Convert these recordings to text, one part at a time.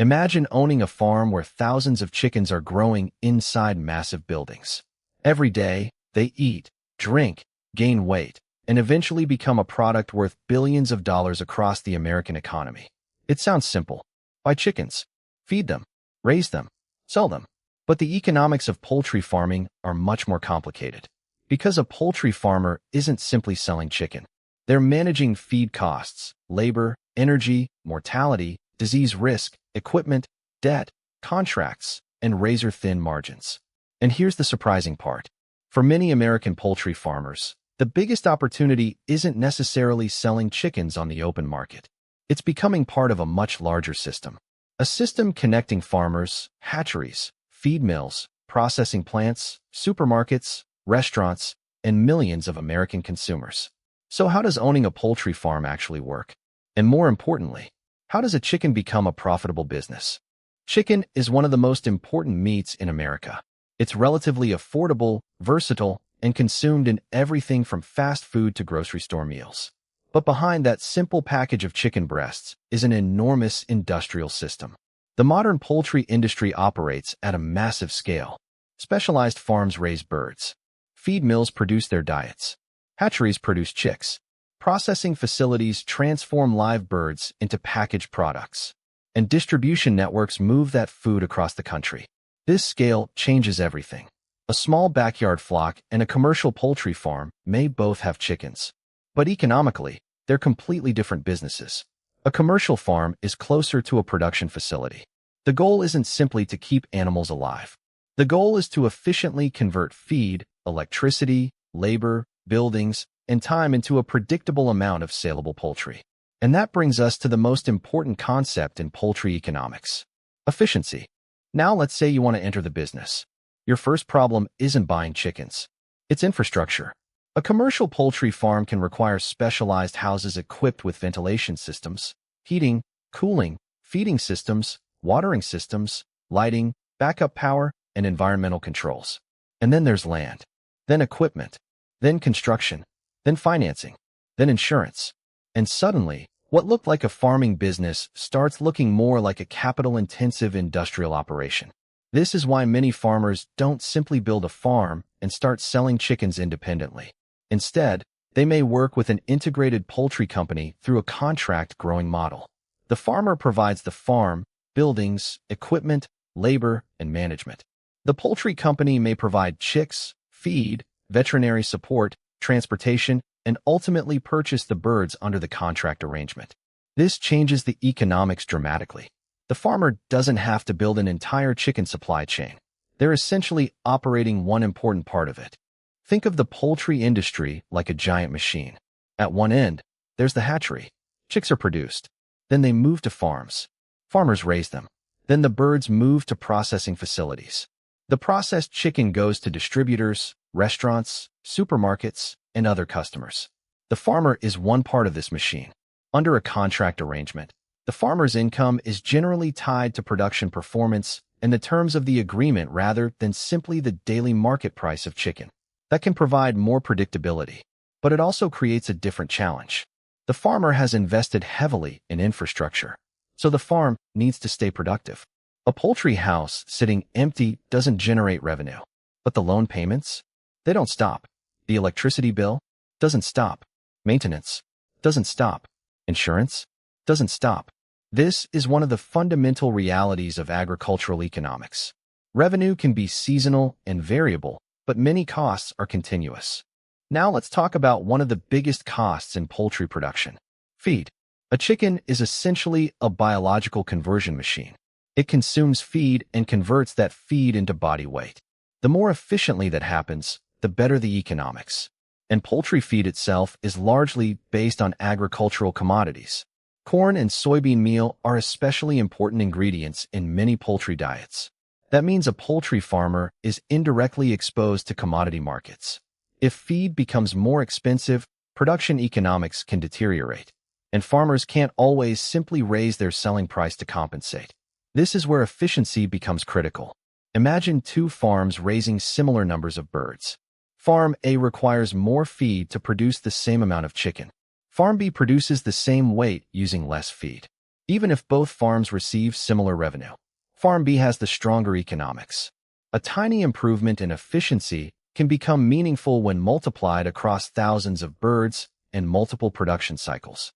Imagine owning a farm where thousands of chickens are growing inside massive buildings. Every day, they eat, drink, gain weight, and eventually become a product worth billions of dollars across the American economy. It sounds simple. Buy chickens, feed them, raise them, sell them. But the economics of poultry farming are much more complicated. Because a poultry farmer isn't simply selling chicken. They're managing feed costs, labor, energy, mortality, disease risk, equipment, debt, contracts, and razor-thin margins. And here's the surprising part. For many American poultry farmers, the biggest opportunity isn't necessarily selling chickens on the open market. It's becoming part of a much larger system. A system connecting farmers, hatcheries, feed mills, processing plants, supermarkets, restaurants, and millions of American consumers. So how does owning a poultry farm actually work? And more importantly, how does a chicken become a profitable business? Chicken is one of the most important meats in America. It's relatively affordable, versatile, and consumed in everything from fast food to grocery store meals. But behind that simple package of chicken breasts is an enormous industrial system. The modern poultry industry operates at a massive scale. Specialized farms raise birds. Feed mills produce their diets. Hatcheries produce chicks. Processing facilities transform live birds into packaged products. And distribution networks move that food across the country. This scale changes everything. A small backyard flock and a commercial poultry farm may both have chickens. But economically, they're completely different businesses. A commercial farm is closer to a production facility. The goal isn't simply to keep animals alive. The goal is to efficiently convert feed, electricity, labor, buildings, and time into a predictable amount of saleable poultry. And that brings us to the most important concept in poultry economics: efficiency. Now let's say you want to enter the business. Your first problem isn't buying chickens. It's infrastructure. A commercial poultry farm can require specialized houses equipped with ventilation systems, heating, cooling, feeding systems, watering systems, lighting, backup power, and environmental controls. And then there's land, then equipment, then construction, then financing, then insurance. And suddenly, what looked like a farming business starts looking more like a capital-intensive industrial operation. This is why many farmers don't simply build a farm and start selling chickens independently. Instead, they may work with an integrated poultry company through a contract growing model. The farmer provides the farm, buildings, equipment, labor, and management. The poultry company may provide chicks, feed, veterinary support, transportation, and ultimately purchase the birds under the contract arrangement. This changes the economics dramatically. The farmer doesn't have to build an entire chicken supply chain. They're essentially operating one important part of it. Think of the poultry industry like a giant machine. At one end, there's the hatchery. Chicks are produced. Then they move to farms. Farmers raise them. Then the birds move to processing facilities. The processed chicken goes to distributors, restaurants, supermarkets, and other customers. The farmer is one part of this machine. Under a contract arrangement, the farmer's income is generally tied to production performance and the terms of the agreement rather than simply the daily market price of chicken. That can provide more predictability, but it also creates a different challenge. The farmer has invested heavily in infrastructure, so the farm needs to stay productive. A poultry house sitting empty doesn't generate revenue, but the loan payments, they don't stop. The electricity bill doesn't stop. Maintenance doesn't stop. Insurance doesn't stop. This is one of the fundamental realities of agricultural economics. Revenue can be seasonal and variable, but many costs are continuous. Now let's talk about one of the biggest costs in poultry production: feed. A chicken is essentially a biological conversion machine. It consumes feed and converts that feed into body weight. The more efficiently that happens, the better the economics. And poultry feed itself is largely based on agricultural commodities. Corn and soybean meal are especially important ingredients in many poultry diets. That means a poultry farmer is indirectly exposed to commodity markets. If feed becomes more expensive, production economics can deteriorate, and farmers can't always simply raise their selling price to compensate. This is where efficiency becomes critical. Imagine two farms raising similar numbers of birds. Farm A requires more feed to produce the same amount of chicken. Farm B produces the same weight using less feed. even if both farms receive similar revenue. Farm B has the stronger economics. A tiny improvement in efficiency can become meaningful when multiplied across thousands of birds and multiple production cycles.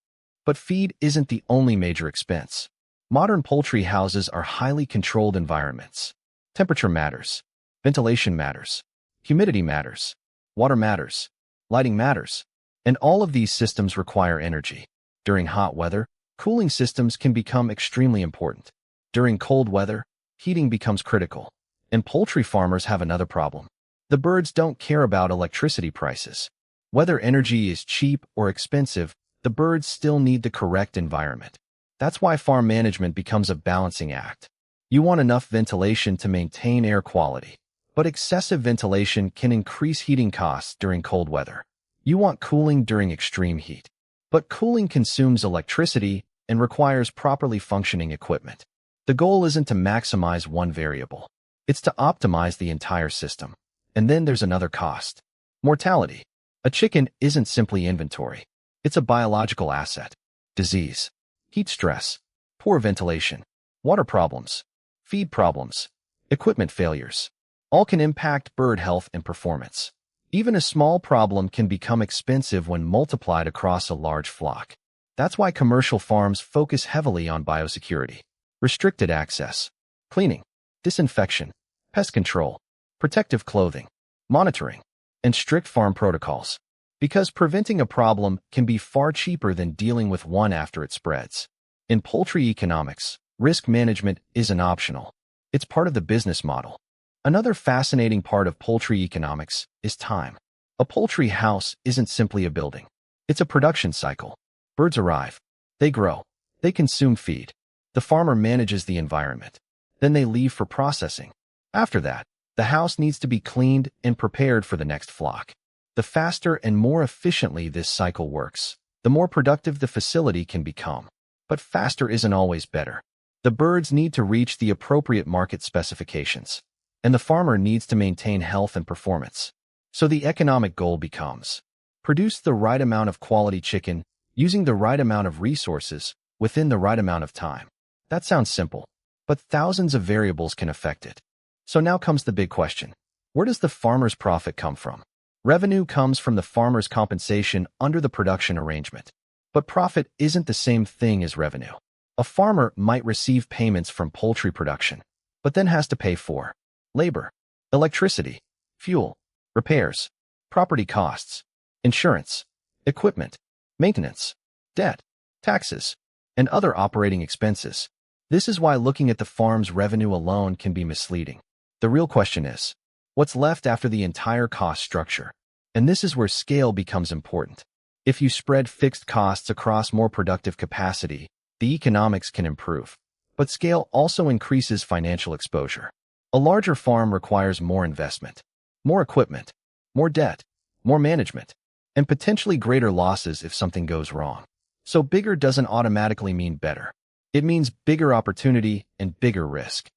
But feed isn't the only major expense. Modern poultry houses are highly controlled environments. Temperature matters. Ventilation matters. Humidity matters. Water matters. Lighting matters. And all of these systems require energy. During hot weather, cooling systems can become extremely important. During cold weather, heating becomes critical. And poultry farmers have another problem. The birds don't care about electricity prices. Whether energy is cheap or expensive, the birds still need the correct environment. That's why farm management becomes a balancing act. You want enough ventilation to maintain air quality, but excessive ventilation can increase heating costs during cold weather. You want cooling during extreme heat, but cooling consumes electricity and requires properly functioning equipment. The goal isn't to maximize one variable. It's to optimize the entire system. And then there's another cost. Mortality. A chicken isn't simply inventory. It's a biological asset. Disease, heat stress, poor ventilation, water problems, feed problems, equipment failures, all can impact bird health and performance. Even a small problem can become expensive when multiplied across a large flock. That's why commercial farms focus heavily on biosecurity, restricted access, cleaning, disinfection, pest control, protective clothing, monitoring, and strict farm protocols. Because preventing a problem can be far cheaper than dealing with one after it spreads. In poultry economics, risk management isn't optional. It's part of the business model. Another fascinating part of poultry economics is time. A poultry house isn't simply a building. It's a production cycle. Birds arrive. They grow. They consume feed. The farmer manages the environment. Then they leave for processing. After that, the house needs to be cleaned and prepared for the next flock. The faster and more efficiently this cycle works, the more productive the facility can become. But faster isn't always better. The birds need to reach the appropriate market specifications, and the farmer needs to maintain health and performance. So the economic goal becomes: produce the right amount of quality chicken using the right amount of resources within the right amount of time. That sounds simple, but thousands of variables can affect it. So now comes the big question. Where does the farmer's profit come from? Revenue comes from the farmer's compensation under the production arrangement. But profit isn't the same thing as revenue. A farmer might receive payments from poultry production, but then has to pay for labor, electricity, fuel, repairs, property costs, insurance, equipment, maintenance, debt, taxes, and other operating expenses. This is why looking at the farm's revenue alone can be misleading. The real question is, what's left after the entire cost structure? And this is where scale becomes important. If you spread fixed costs across more productive capacity, the economics can improve. But scale also increases financial exposure. A larger farm requires more investment, more equipment, more debt, more management, and potentially greater losses if something goes wrong. So bigger doesn't automatically mean better. It means bigger opportunity and bigger risk.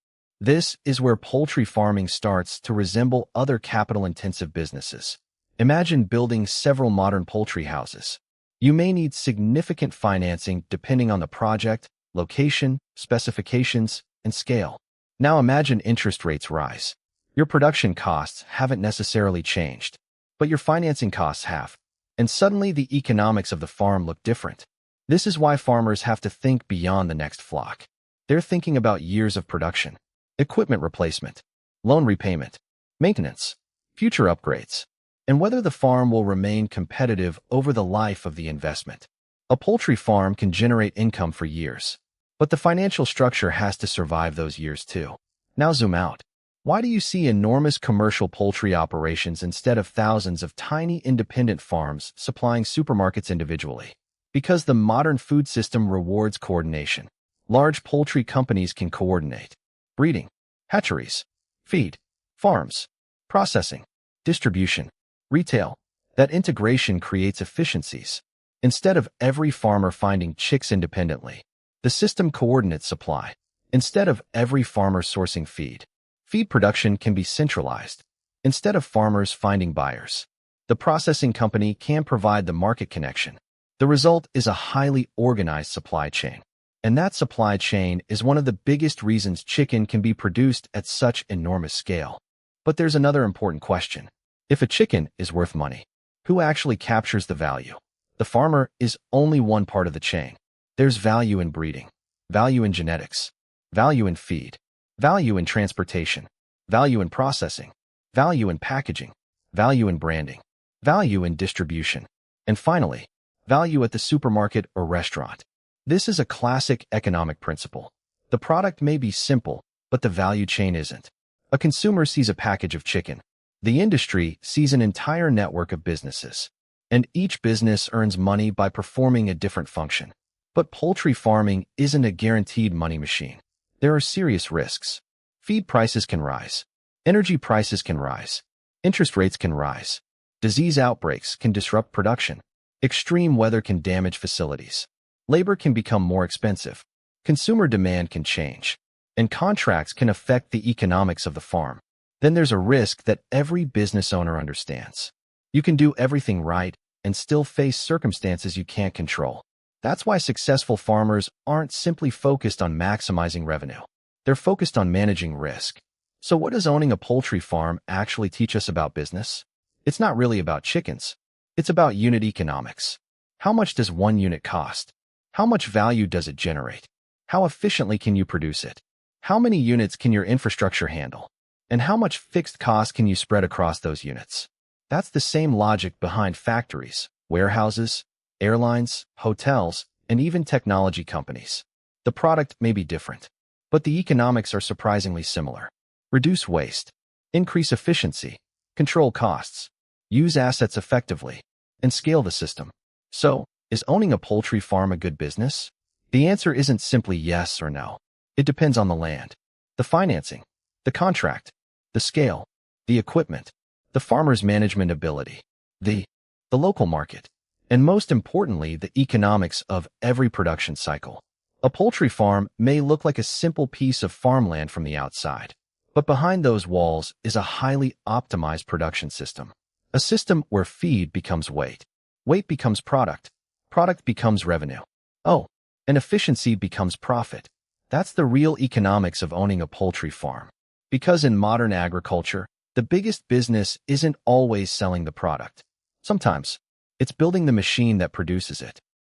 This is where poultry farming starts to resemble other capital-intensive businesses. Imagine building several modern poultry houses. You may need significant financing depending on the project, location, specifications, and scale. Now imagine interest rates rise. Your production costs haven't necessarily changed, but your financing costs have. And suddenly the economics of the farm look different. This is why farmers have to think beyond the next flock. They're thinking about years of production, equipment replacement, loan repayment, maintenance, future upgrades, and whether the farm will remain competitive over the life of the investment. A poultry farm can generate income for years, but the financial structure has to survive those years too. Now zoom out. Why do you see enormous commercial poultry operations instead of thousands of tiny independent farms supplying supermarkets individually? Because the modern food system rewards coordination. Large poultry companies can coordinate breeding, hatcheries, feed, farms, processing, distribution, retail. That integration creates efficiencies. Instead of every farmer finding chicks independently, the system coordinates supply. Instead of every farmer sourcing feed, feed production can be centralized. Instead of farmers finding buyers, the processing company can provide the market connection. The result is a highly organized supply chain. And that supply chain is one of the biggest reasons chicken can be produced at such enormous scale. But there's another important question. If a chicken is worth money, who actually captures the value? The farmer is only one part of the chain. There's value in breeding, value in genetics, value in feed, value in transportation, value in processing, value in packaging, value in branding, value in distribution, and finally, value at the supermarket or restaurant. This is a classic economic principle. The product may be simple, but the value chain isn't. A consumer sees a package of chicken. The industry sees an entire network of businesses. And each business earns money by performing a different function. But poultry farming isn't a guaranteed money machine. There are serious risks. Feed prices can rise. Energy prices can rise. Interest rates can rise. Disease outbreaks can disrupt production. Extreme weather can damage facilities. Labor can become more expensive. Consumer demand can change. And contracts can affect the economics of the farm. Then there's a risk that every business owner understands. You can do everything right and still face circumstances you can't control. That's why successful farmers aren't simply focused on maximizing revenue. They're focused on managing risk. So what does owning a poultry farm actually teach us about business? It's not really about chickens. It's about unit economics. How much does one unit cost? How much value does it generate? How efficiently can you produce it? How many units can your infrastructure handle? And how much fixed cost can you spread across those units? That's the same logic behind factories, warehouses, airlines, hotels, and even technology companies. The product may be different, but the economics are surprisingly similar. Reduce waste, increase efficiency, control costs, use assets effectively, and scale the system. So, is owning a poultry farm a good business? The answer isn't simply yes or no. It depends on the land, the financing, the contract, the scale, the equipment, the farmer's management ability, the local market, and most importantly, the economics of every production cycle. A poultry farm may look like a simple piece of farmland from the outside, but behind those walls is a highly optimized production system. A system where feed becomes weight, weight becomes product, product becomes revenue. Oh, and efficiency becomes profit. That's the real economics of owning a poultry farm. Because in modern agriculture, the biggest business isn't always selling the product. Sometimes, it's building the machine that produces it.